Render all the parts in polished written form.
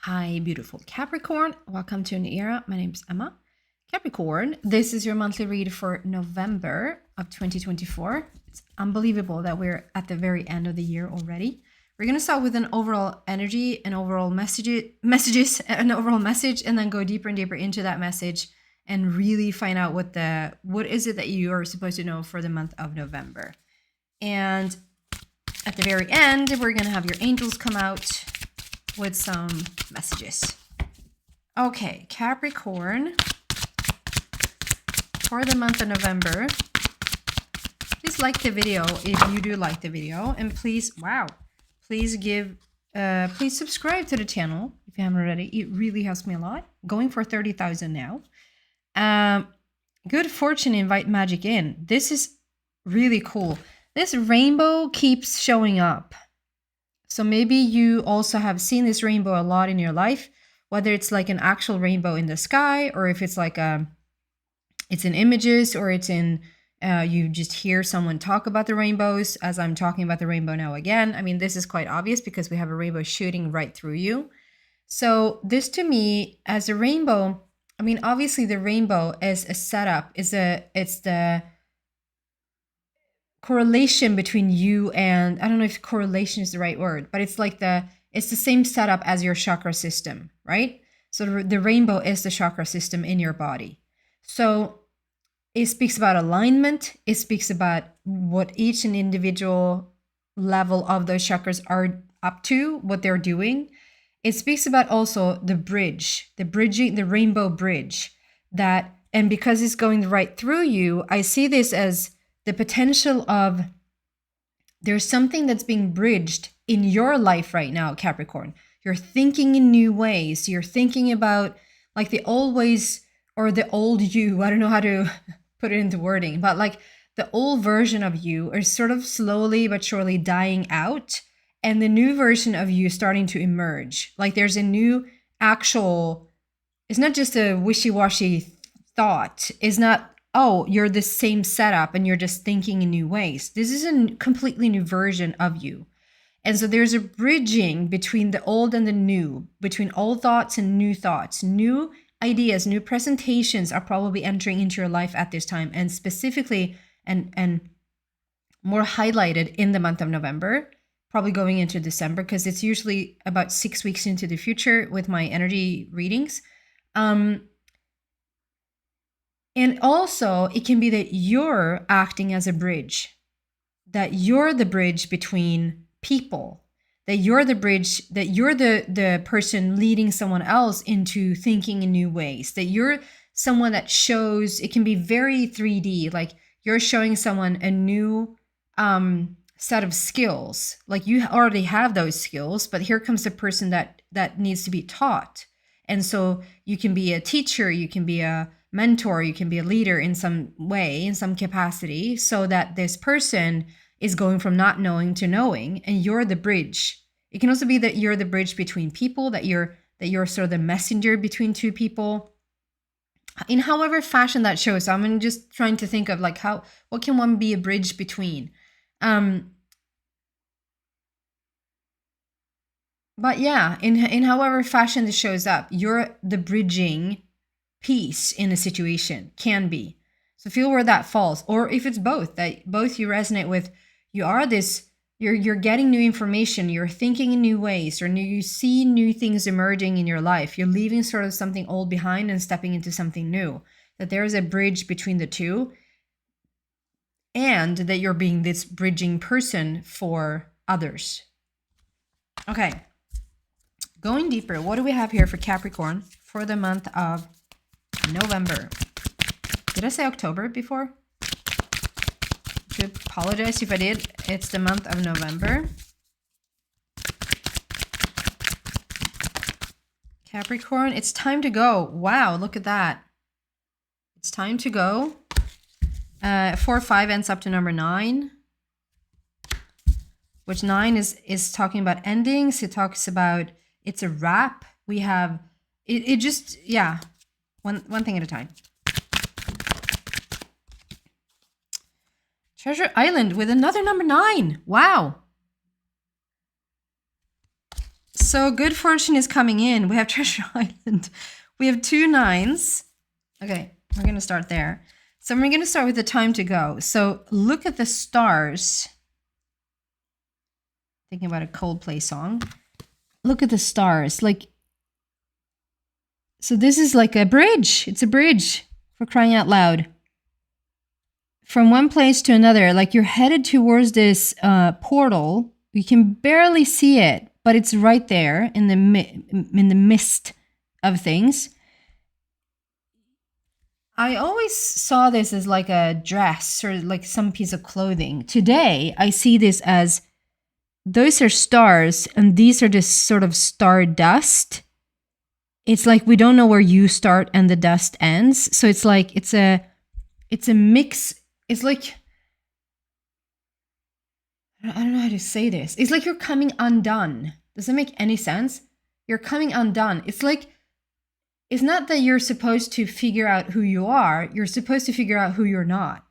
Hi, beautiful Capricorn. Welcome to a new era. My name's Emma. Capricorn, this is your monthly read for November of 2024. It's unbelievable that we're at the very end of the year already. We're going to start with an overall energy, an overall messages, an overall message, and then go deeper and deeper into that message and really find out what is it that you are supposed to know for the month of November. And at the very end, we're going to have your angels come out with some messages. Okay, Capricorn, for the month of November, please like the video if you do like the video, and please subscribe to the channel if you haven't already. It really helps me a lot. Going for 30,000 now. Good fortune, invite magic in. This is really cool. This rainbow keeps showing up. So maybe you also have seen this rainbow a lot in your life, whether it's like an actual rainbow in the sky, or if it's like it's in images, or it's in, you just hear someone talk about the rainbows, as I'm talking about the rainbow now again. I mean, this is quite obvious because we have a rainbow shooting right through you. So this to me, as a rainbow, I mean, obviously the rainbow is a setup, it's the correlation between you and, I don't know if correlation is the right word, but it's like it's the same setup as your chakra system, right? So the rainbow is the chakra system in your body. So it speaks about alignment. It speaks about what each and individual level of those chakras are up to, what they're doing. It speaks about also the bridge, the rainbow bridge and because it's going right through you, I see this as the potential of there's something that's being bridged in your life right now, Capricorn. You're thinking in new ways. You're thinking about like the old ways or the old you. I don't know how to put it into wording, but like the old version of you is sort of slowly but surely dying out, and the new version of you starting to emerge. Like there's a new actual, it's not just a wishy-washy thought. It's not, oh, you're the same setup and you're just thinking in new ways. This is a completely new version of you. And so there's a bridging between the old and the new, between old thoughts and new thoughts. New ideas, new presentations are probably entering into your life at this time, and specifically and more highlighted in the month of November, probably going into December, because it's usually about 6 weeks into the future with my energy readings. And also, it can be that you're acting as a bridge, that you're the bridge between people, that you're the bridge, that you're the person leading someone else into thinking in new ways, that you're someone that shows, it can be very 3D, like you're showing someone a new set of skills. Like you already have those skills, but here comes the person that needs to be taught. And so you can be a teacher, you can be a mentor, you can be a leader in some way, in some capacity, so that this person is going from not knowing to knowing, and you're the bridge. It can also be that you're the bridge between people, that you're sort of the messenger between two people, in however fashion that shows. So I'm just trying to think of like what can one be a bridge between? But yeah, in however fashion this shows up, you're the bridging piece in a situation, can be. So feel where that falls, or if it's both, that both you resonate with, you're getting new information, you're thinking in new ways, or you see new things emerging in your life, you're leaving sort of something old behind and stepping into something new, that there is a bridge between the two, and that you're being this bridging person for others. Okay, going deeper, what do we have here for Capricorn for the month of November? Did I say October before? I apologize if I did. It's the month of November. Capricorn, it's time to go. Wow, look at that. It's time to go. 4-5 ends up to number 9, which 9 is talking about endings. It talks about it's a wrap. We have it just, yeah, one thing at a time. Treasure Island with another number 9. Wow. So good fortune is coming in. We have Treasure Island. We have 2 9s. Okay, we're going to start there. So we're going to start with the time to go. So look at the stars. Thinking about a Coldplay song. Look at the stars. Like, so this is like a bridge. It's a bridge, for crying out loud. From one place to another, like you're headed towards this portal. You can barely see it, but it's right there in the mist of things. I always saw this as like a dress or like some piece of clothing. Today, I see this as those are stars and these are just sort of star dust. It's like we don't know where you start and the dust ends. So it's like it's a mix. It's like, I don't know how to say this. It's like you're coming undone. Does that make any sense? You're coming undone. It's like, it's not that you're supposed to figure out who you are. You're supposed to figure out who you're not.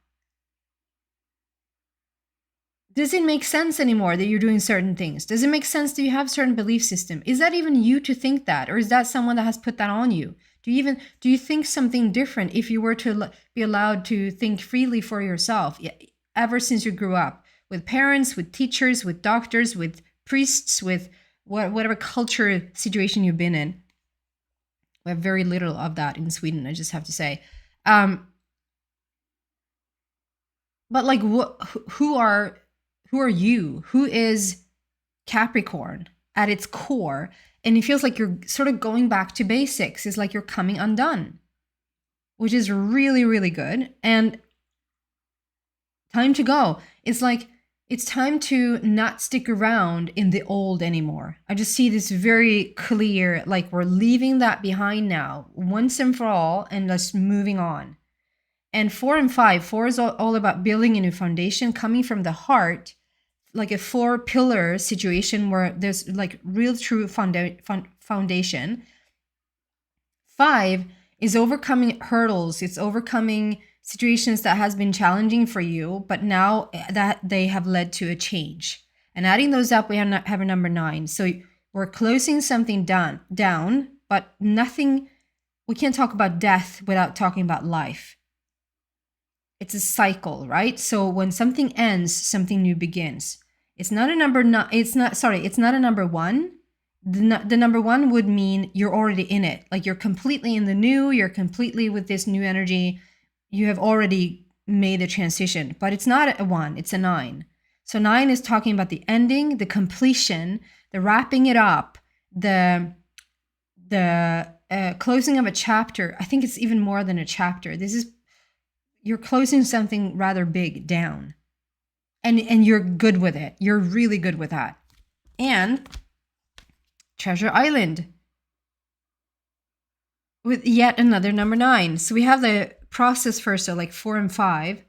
Does it make sense anymore that you're doing certain things? Does it make sense that you have certain belief system? Is that even you to think that? Or is that someone that has put that on you? Do you think something different if you were to be allowed to think freely for yourself ever since you grew up? With parents, with teachers, with doctors, with priests, with whatever culture situation you've been in. We have very little of that in Sweden, I just have to say. But like, who are you? Who is Capricorn at its core? And it feels like you're sort of going back to basics. It's like you're coming undone, which is really, really good. And time to go. It's like, it's time to not stick around in the old anymore. I just see this very clear, like we're leaving that behind now, once and for all, and just moving on. And 4 and 5, 4 is all about building a new foundation, coming from the heart, like a 4-pillar situation where there's like real true foundation. 5 is overcoming hurdles. It's overcoming situations that has been challenging for you, but now that they have led to a change. And adding those up, we have a number 9. So we're closing something down, but nothing, we can't talk about death without talking about life. It's a cycle, right? So when something ends, something new begins. It's not a number. It's not a number 1. The number 1 would mean you're already in it. Like you're completely in the new. You're completely with this new energy. You have already made a transition. But it's not a 1. It's a 9. So 9 is talking about the ending, the completion, the wrapping it up, the closing of a chapter. I think it's even more than a chapter. You're closing something rather big down. And you're good with it. You're really good with that. And Treasure Island with yet another number 9. So we have the process first, so like 4 and 5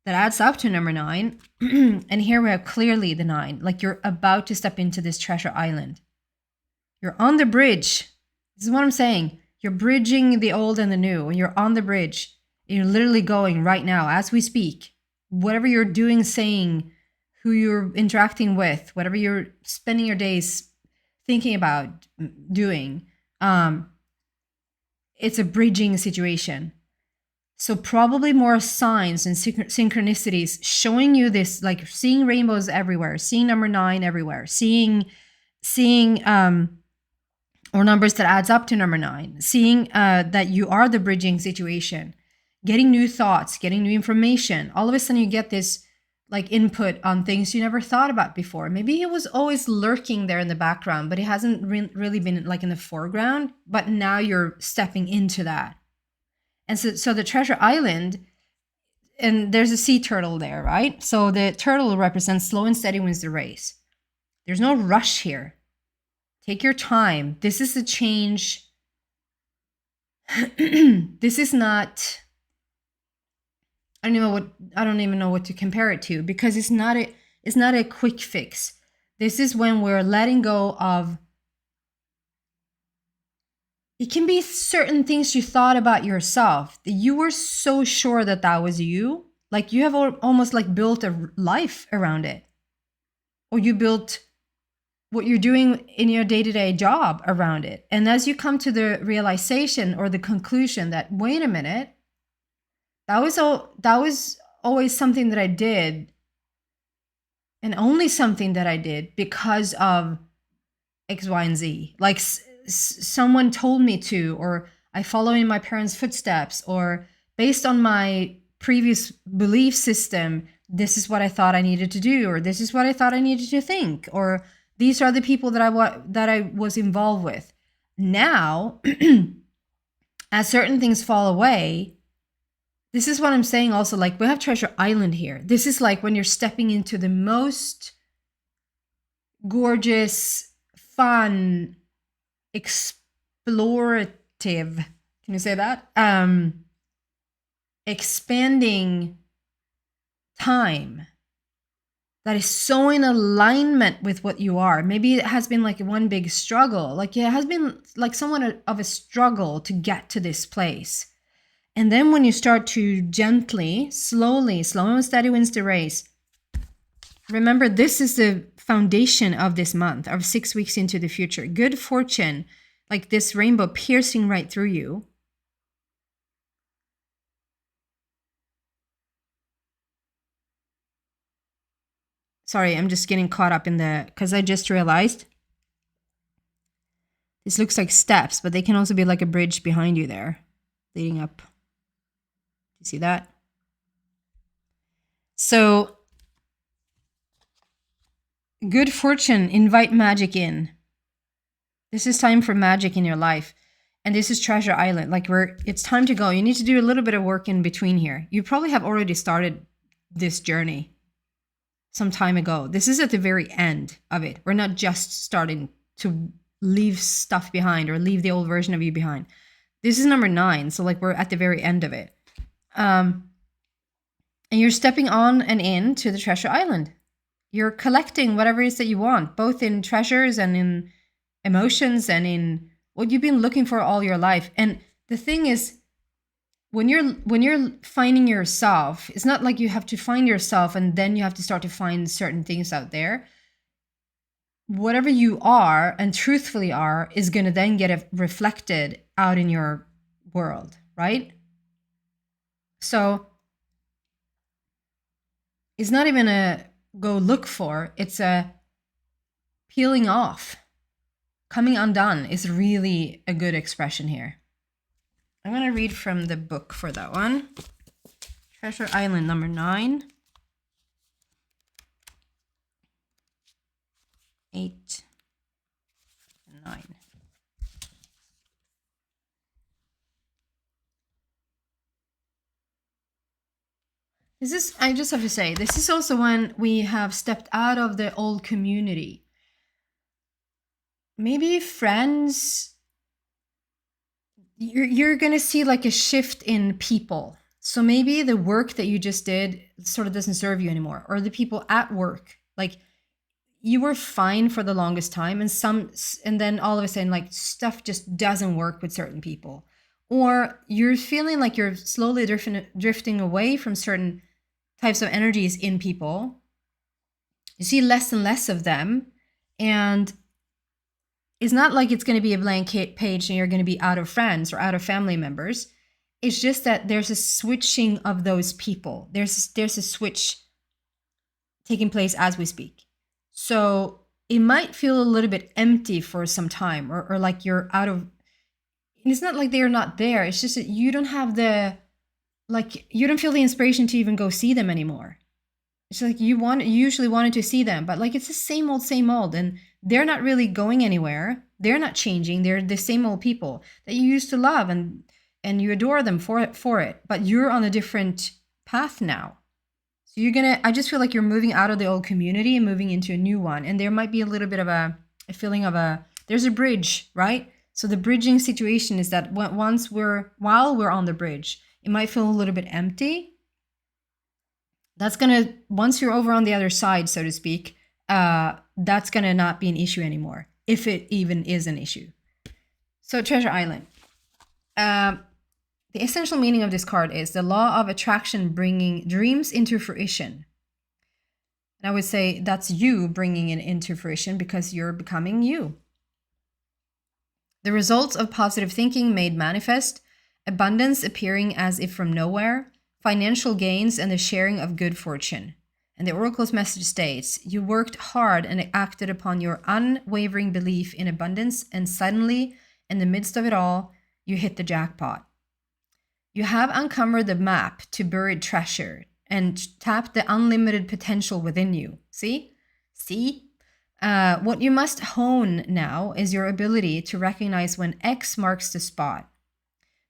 that adds up to number 9. And here we have clearly the 9. Like you're about to step into this Treasure Island. You're on the bridge. This is what I'm saying. You're bridging the old and the new. And you're on the bridge. You're literally going right now as we speak. Whatever you're doing, saying, who you're interacting with, whatever you're spending your days thinking about doing, it's a bridging situation. So probably more signs and synchronicities showing you this, like seeing rainbows everywhere, seeing number 9 everywhere, seeing or numbers that adds up to number 9, seeing that you are the bridging situation. Getting new thoughts, getting new information. All of a sudden you get this like input on things you never thought about before. Maybe it was always lurking there in the background, but it hasn't really been like in the foreground. But now you're stepping into that. And so the Treasure Island, and there's a sea turtle there, right? So the turtle represents slow and steady wins the race. There's no rush here. Take your time. This is a change. This is not... I don't even know what to compare it to, because it's not a quick fix. This is when we're letting go of, it can be certain things you thought about yourself that you were so sure that was you, like you have almost like built a life around it, or you built what you're doing in your day-to-day job around it. And as you come to the realization or the conclusion that, wait a minute, that was always something that I did, and only something that I did because of X, Y, and Z. Like someone told me to, or I follow in my parents' footsteps, or based on my previous belief system, this is what I thought I needed to do, or this is what I thought I needed to think, or these are the people that I was involved with. Now, as certain things fall away, this is what I'm saying also, like we have Treasure Island here. This is like when you're stepping into the most gorgeous, fun, explorative, can you say that? Expanding time that is so in alignment with what you are. Maybe it has been like one big struggle. Like it has been like somewhat of a struggle to get to this place. And then when you start to gently, slowly, slow and steady wins the race. Remember, this is the foundation of this month, of 6 weeks into the future. Good fortune, like this rainbow piercing right through you. Sorry, I'm just getting caught up in because I just realized this looks like steps, but they can also be like a bridge behind you there, leading up. You see that? So, good fortune, invite magic in. This is time for magic in your life. And this is Treasure Island. Like it's time to go. You need to do a little bit of work in between here. You probably have already started this journey some time ago. This is at the very end of it. We're not just starting to leave stuff behind or leave the old version of you behind. This is number 9. So like we're at the very end of it. And you're stepping on and in to the Treasure Island. You're collecting whatever it is that you want, both in treasures and in emotions and in what you've been looking for all your life. And the thing is, when you're finding yourself, it's not like you have to find yourself and then you have to start to find certain things out there. Whatever you are and truthfully are is going to then get reflected out in your world, right? So it's not even a go look for, it's a peeling off. Coming undone is really a good expression here. I'm going to read from the book for that one. Treasure Island number 9. 8 and 9. This is, I just have to say, this is also when we have stepped out of the old community. Maybe friends, you're going to see like a shift in people. So maybe the work that you just did sort of doesn't serve you anymore, or the people at work, like you were fine for the longest time and then all of a sudden like stuff just doesn't work with certain people, or you're feeling like you're slowly drifting away from certain types of energies in people. You see less and less of them, and it's not like it's going to be a blank page and you're going to be out of friends or out of family members. It's just that there's a switching of those people. There's a switch taking place as we speak. So it might feel a little bit empty for some time, or like you're out of, and it's not like they're not there. It's just that you don't have you don't feel the inspiration to even go see them anymore. It's like you usually wanted to see them, but like it's the same old, and they're not really going anywhere. They're not changing. They're the same old people that you used to love, and you adore them for it. But you're on a different path now. So I just feel like you're moving out of the old community and moving into a new one. And there might be a little bit of a feeling of there's a bridge, right? So the bridging situation is that while we're on the bridge, it might feel a little bit empty. That's once you're over on the other side, so to speak, that's gonna not be an issue anymore, if it even is an issue. So Treasure Island. The essential meaning of this card is the law of attraction bringing dreams into fruition. And I would say that's you bringing it into fruition because you're becoming you. The results of positive thinking made manifest, abundance appearing as if from nowhere, financial gains, and the sharing of good fortune. And the oracle's message states, you worked hard and acted upon your unwavering belief in abundance, and suddenly, in the midst of it all, you hit the jackpot. You have uncovered the map to buried treasure and tapped the unlimited potential within you. See? What you must hone now is your ability to recognize when X marks the spot.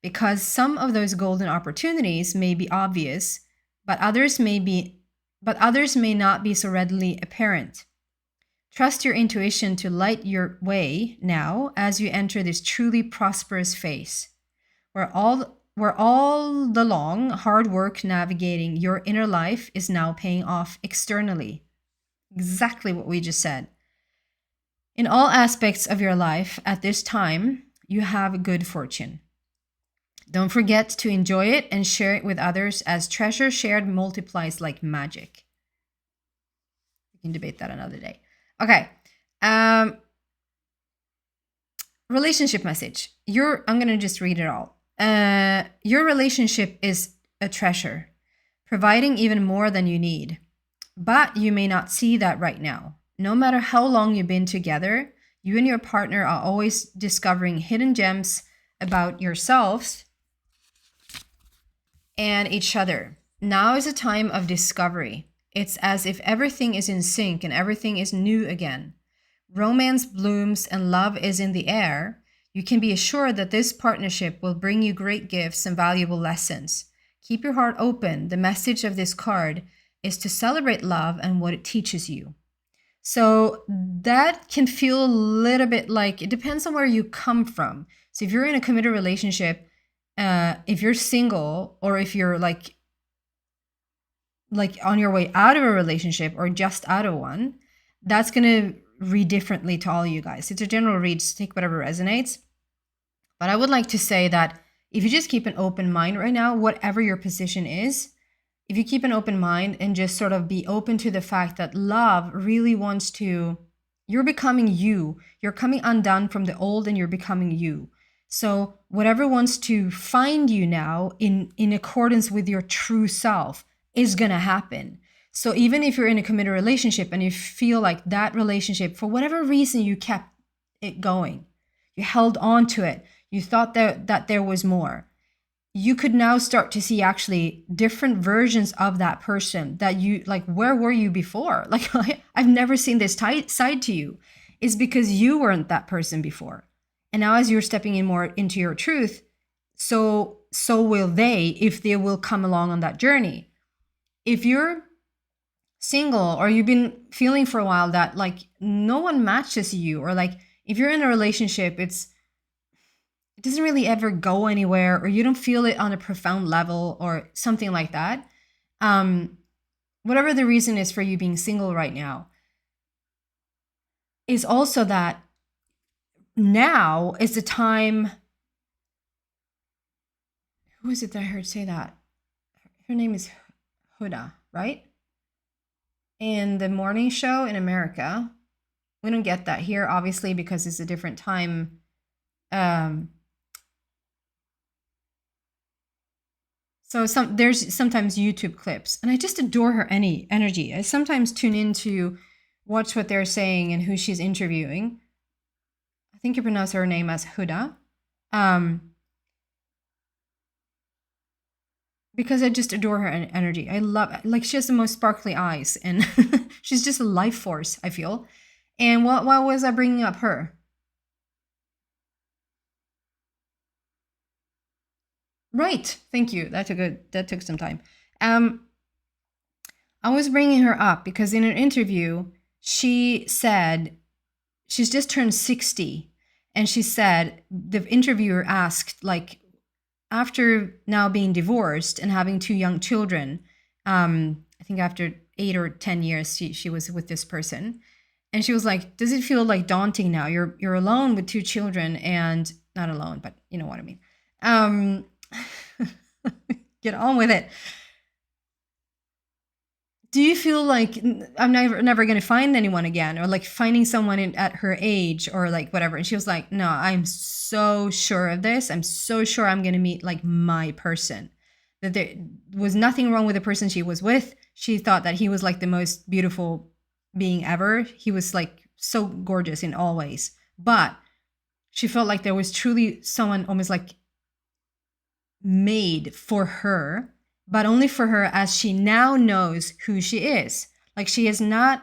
Because some of those golden opportunities may be obvious, but others may not be so readily apparent. Trust your intuition to light your way now as you enter this truly prosperous phase, where all the long, hard work navigating your inner life is now paying off externally. Exactly what we just said. In all aspects of your life at this time, you have good fortune. Don't forget to enjoy it and share it with others, as treasure shared multiplies like magic. We can debate that another day. Okay. Relationship message. I'm going to just read it all. Your relationship is a treasure, providing even more than you need. But you may not see that right now. No matter how long you've been together, you and your partner are always discovering hidden gems about yourselves and each other. Now is a time of discovery. It's as if everything is in sync and everything is new again. Romance blooms and love is in the air. You can be assured that this partnership will bring you great gifts and valuable lessons. Keep your heart open. The message of this card is to celebrate love and what it teaches you. So that can feel a little bit like, it depends on where you come from. So if you're in a committed relationship, if you're single, or if you're like on your way out of a relationship or just out of one, that's going to read differently to all you guys. It's a general read, so take whatever resonates. But I would like to say that if you just keep an open mind right now, whatever your position is, if you keep an open mind and just sort of be open to the fact that love really wants to, you're becoming you. You're coming undone from the old and you're becoming you. So whatever wants to find you now in accordance with your true self is going to happen. So even if you're in a committed relationship and you feel like that relationship, for whatever reason, you kept it going, you held on to it, you thought that there was more, you could now start to see actually different versions of that person that you, like, where were you before? Like, I've never seen this side to you. It's because you weren't that person before. And now as you're stepping in more into your truth, so will they, if they will come along on that journey. If you're single or you've been feeling for a while that like no one matches you, or like if you're in a relationship, it doesn't really ever go anywhere, or you don't feel it on a profound level or something like that. Whatever the reason is for you being single right now, is also that now is the time. Who is it that I heard say that? Her name is Huda, right? In the morning show in America. We don't get that here, obviously, because it's a different time. So there's sometimes YouTube clips, and I just adore her energy. I sometimes tune in to watch what they're saying and who she's interviewing. I think you pronounce her name as Huda. Because I just adore her energy. I love, like, she has the most sparkly eyes, and she's just a life force, I feel. And why was I bringing up her? Right. Thank you. That took some time. I was bringing her up because in an interview, she said she's just turned 60. And she said, the interviewer asked, like, after now being divorced and having 2 young children, I think after 8 or 10 years, she was with this person. And she was like, does it feel like daunting now? You're alone with 2 children, and not alone, but you know what I mean. Get on with it. do you feel like I'm never going to find anyone again, or like finding someone at her age or like whatever? And she was like, no, I'm so sure of this. I'm so sure I'm going to meet like my person. That there was nothing wrong with the person she was with. She thought that he was like the most beautiful being ever. He was like so gorgeous in all ways. But she felt like there was truly someone almost like made for her, but only for her, as she now knows who she is. Like she's not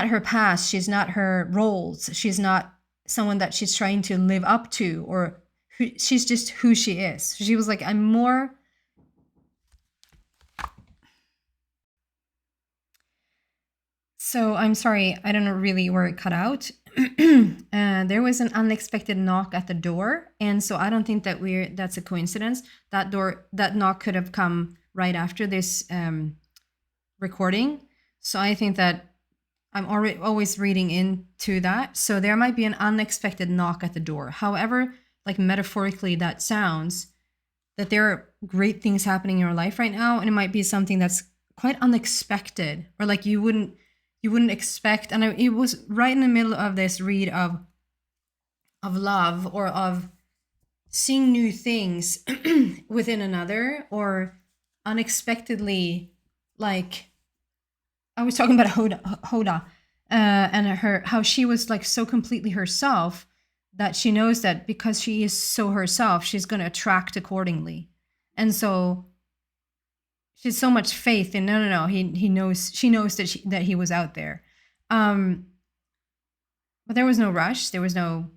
her past, she's not her roles, she's not someone that she's trying to live up to, or she's just who she is. She was like, I'm more. So I'm sorry, I don't know really where it cut out. There was an unexpected knock at the door, and so I don't think that that's a coincidence. That knock could have come right after this recording. So I think that I'm already always reading into that. So there might be an unexpected knock at the door. However, like metaphorically that sounds, that there are great things happening in your life right now, and it might be something that's quite unexpected, or like you wouldn't expect. And it was right in the middle of this read of love, or of seeing new things within another, or unexpectedly, like I was talking about Hoda and how she was like so completely herself, that she knows that because she is so herself, she's going to attract accordingly. And so she's so much faith in no, he knows, she knows that he was out there. But there was no rush. There was no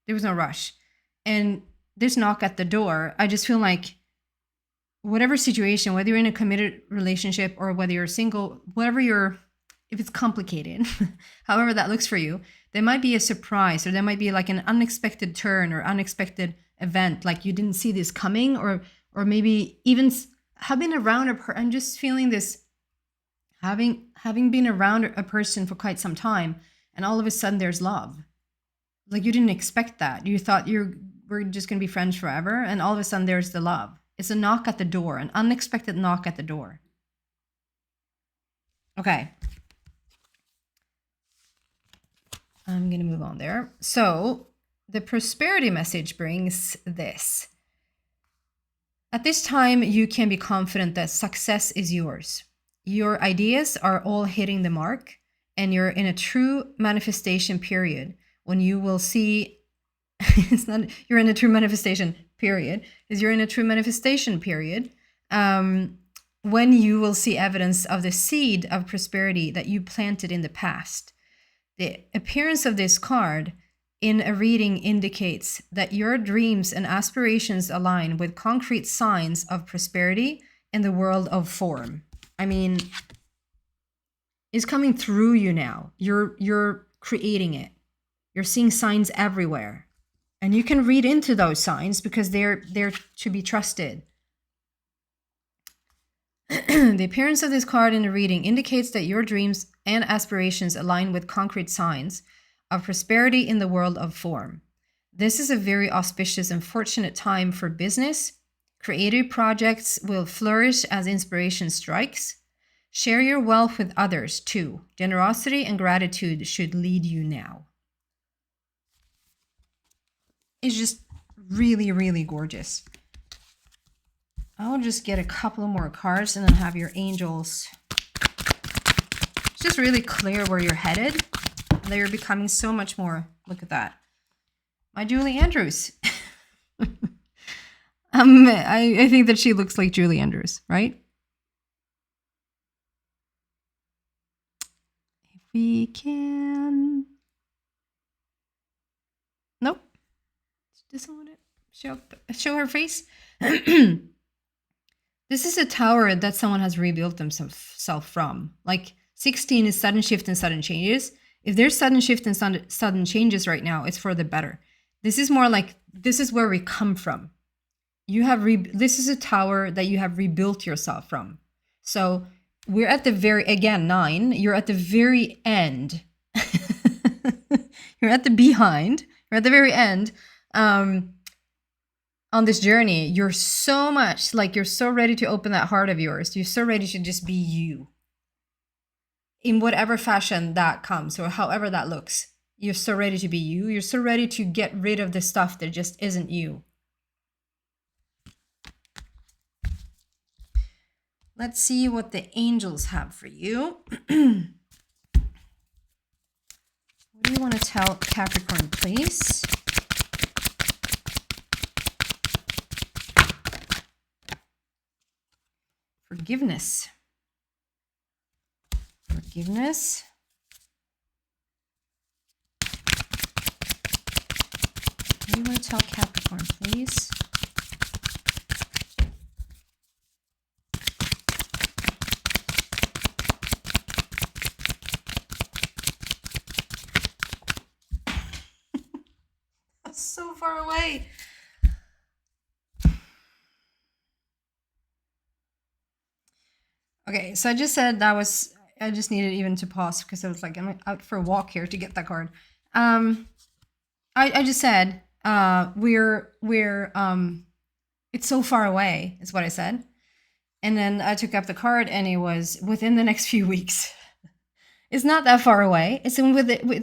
rush. And this knock at the door, I just feel like whatever situation, whether you're in a committed relationship or whether you're single, if it's complicated, however that looks for you, there might be a surprise, or there might be like an unexpected turn or unexpected event, like you didn't see this coming, or maybe even have been around I'm just feeling this, having been around a person for quite some time, and all of a sudden there's love. Like you didn't expect that. You thought we're just going to be friends forever, and all of a sudden there's the love. It's a knock at the door, an unexpected knock at the door. Okay. I'm going to move on there. So the prosperity message brings this. At this time, you can be confident that success is yours. Your ideas are all hitting the mark, and you're in a true manifestation period when you will see you're in a true manifestation period, is you're in a true manifestation period when you will see evidence of the seed of prosperity that you planted in the past. The appearance of this card in a reading indicates that your dreams and aspirations align with concrete signs of prosperity in the world of form. I mean, it's coming through you now. You're creating it. You're seeing signs everywhere. And you can read into those signs because they're to be trusted. The appearance of this card in the reading indicates that your dreams and aspirations align with concrete signs of prosperity in the world of form. This is a very auspicious and fortunate time for business. Creative projects will flourish as inspiration strikes. Share your wealth with others too. Generosity and gratitude should lead you now. It's just really, really gorgeous. I'll just get a couple more cards and then have your angels. It's just really clear where you're headed. And that you're becoming so much more. Look at that. My Julie Andrews. I think that she looks like Julie Andrews, right? If we can. Nope. Doesn't want to show her face. This is a tower that someone has rebuilt themselves from. Like 16 is sudden shift and sudden changes. If there's sudden shift and sudden changes right now, it's for the better. This is more like, this is where we come from. This is a tower that you have rebuilt yourself from. So we're at the very, again, 9, you're at the very end. You're at the behind, you're at the very end. On this journey, you're so much like, you're so ready to open that heart of yours. You're so ready to just be you. in whatever fashion that comes or however that looks. You're so ready to be you. You're so ready to get rid of the stuff that just isn't you. Let's see what the angels have for you. What do you want to tell Capricorn, please? Forgiveness. Forgiveness. What do you want to tell Capricorn, please? That's so far away. Okay, so I just said that was, I just needed even to pause because I was like, I'm out for a walk here to get that card. I just said, it's so far away, is what I said. And then I took up the card and it was within the next few weeks. It's not that far away. It's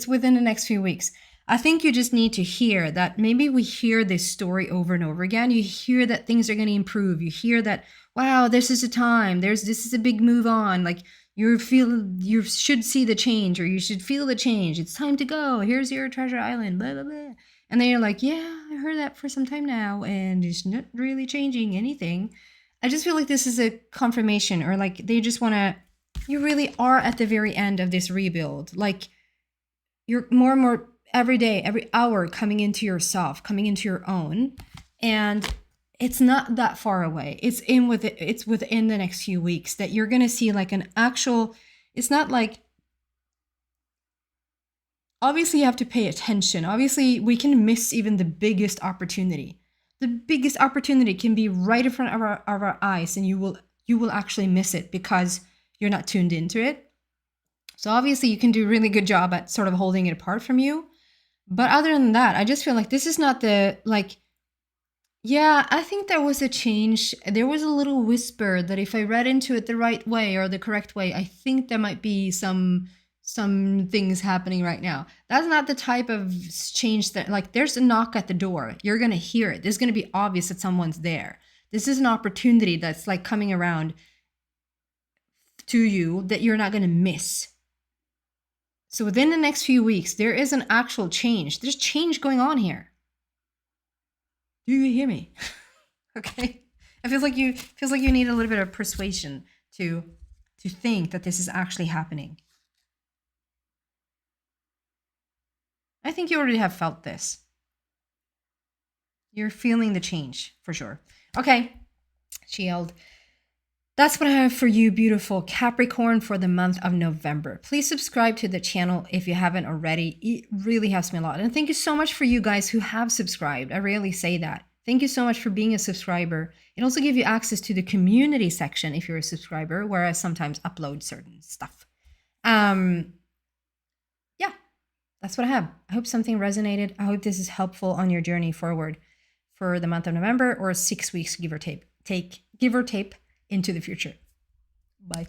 within the next few weeks. I think you just need to hear that. Maybe we hear this story over and over again. You hear that things are going to improve. You hear that, wow, this is a time. This is a big move on. Like you should see the change, or you should feel the change. It's time to go. Here's your treasure island, blah, blah, blah. And then you're like, yeah, I heard that for some time now, and it's not really changing anything. I just feel like this is a confirmation, or like they just want to, you really are at the very end of this rebuild. Like you're more and more every day, every hour coming into yourself, coming into your own. And it's not that far away. It's within the next few weeks that you're going to see like an actual, it's not like, obviously you have to pay attention. Obviously we can miss even the biggest opportunity. The biggest opportunity can be right in front of our eyes, and you will actually miss it because you're not tuned into it. So obviously you can do a really good job at sort of holding it apart from you. But other than that, I just feel like this is not the, like, yeah, I think there was a change. There was a little whisper that if I read into it the right way or the correct way, I think there might be some things happening right now. That's not the type of change that, like, there's a knock at the door. You're going to hear it. It's going to be obvious that someone's there. This is an opportunity that's like coming around to you that you're not going to miss. So within the next few weeks, there is an actual change. There's change going on here. Do you hear me? Okay. It feels like you need a little bit of persuasion to think that this is actually happening. I think you already have felt this. You're feeling the change for sure. Okay. Shield. That's what I have for you, beautiful Capricorn, for the month of November. Please subscribe to the channel if you haven't already. It really helps me a lot. And thank you so much for you guys who have subscribed. I rarely say that. Thank you so much for being a subscriber. It also gives you access to the community section if you're a subscriber, where I sometimes upload certain stuff. Yeah, that's what I have. I hope something resonated. I hope this is helpful on your journey forward for the month of November, or 6 weeks, give or take into the future. Bye.